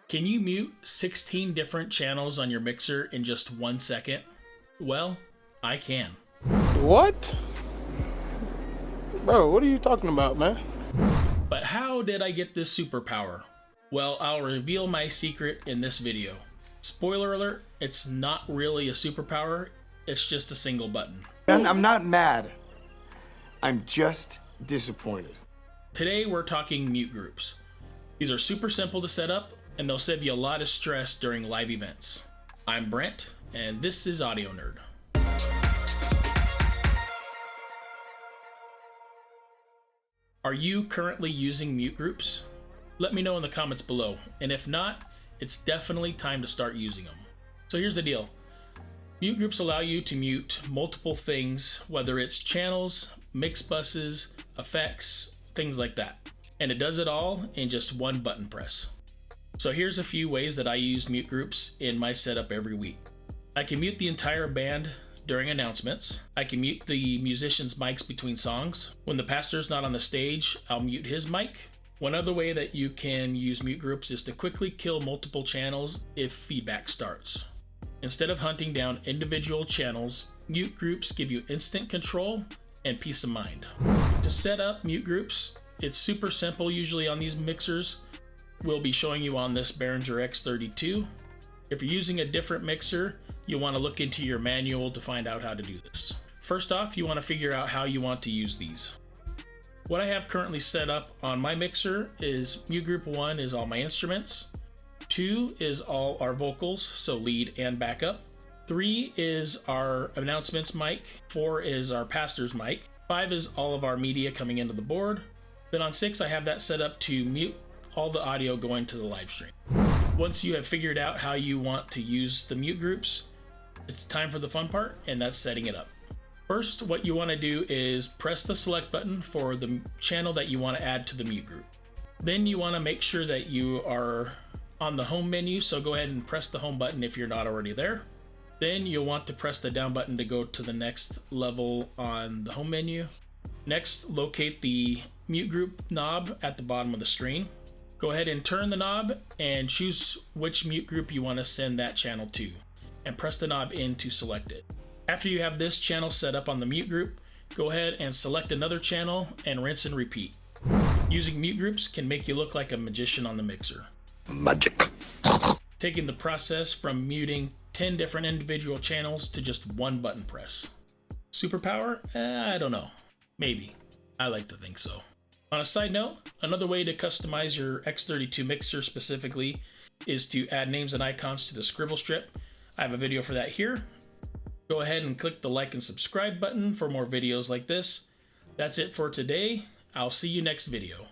Can you mute 16 different channels on your mixer in just 1 second? Well, I can. What? Bro, what are you talking about, man? But how did I get this superpower? Well, I'll reveal my secret in this video. Spoiler alert, it's not really a superpower, it's just a single button. I'm not mad. I'm just disappointed. Today we're talking mute groups. These are super simple to set up, and they'll save you a lot of stress during live events. I'm Brent, and this is Audio Nerd. Are you currently using mute groups? Let me know in the comments below, and if not, it's definitely time to start using them. So here's the deal. Mute groups allow you to mute multiple things, whether it's channels, mix buses, effects, things like that. And it does it all in just one button press. So here's a few ways that I use mute groups in my setup every week. I can mute the entire band during announcements. I can mute the musicians' mics between songs. When the pastor's not on the stage, I'll mute his mic. One other way that you can use mute groups is to quickly kill multiple channels if feedback starts. Instead of hunting down individual channels, mute groups give you instant control and peace of mind. To set up mute groups, it's super simple usually on these mixers. We'll be showing you on this Behringer X32. If you're using a different mixer, you'll want to look into your manual to find out how to do this. First off, you want to figure out how you want to use these. What I have currently set up on my mixer is mute group 1 is all my instruments, 2 is all our vocals, so lead and backup, 3 is our announcements mic, 4 is our pastor's mic, 5 is all of our media coming into the board. Then on 6 I have that set up to mute all the audio going to the live stream. Once you have figured out how you want to use the mute groups, it's time for the fun part, and that's setting it up. First, what you want to do is press the select button for the channel that you want to add to the mute group. Then you want to make sure that you are on the home menu, so go ahead and press the home button if you're not already there. Then you'll want to press the down button to go to the next level on the home menu. Next, locate the mute group knob at the bottom of the screen. Go ahead and turn the knob and choose which mute group you want to send that channel to, and press the knob in to select it. After you have this channel set up on the mute group, go ahead and select another channel and rinse and repeat. Using mute groups can make you look like a magician on the mixer. Magic. Taking the process from muting 10 different individual channels to just one button press. Superpower? I don't know. Maybe. I like to think so. On a side note, another way to customize your X32 mixer specifically is to add names and icons to the scribble strip. I have a video for that here. Go ahead and click the like and subscribe button for more videos like this. That's it for today. I'll see you next video.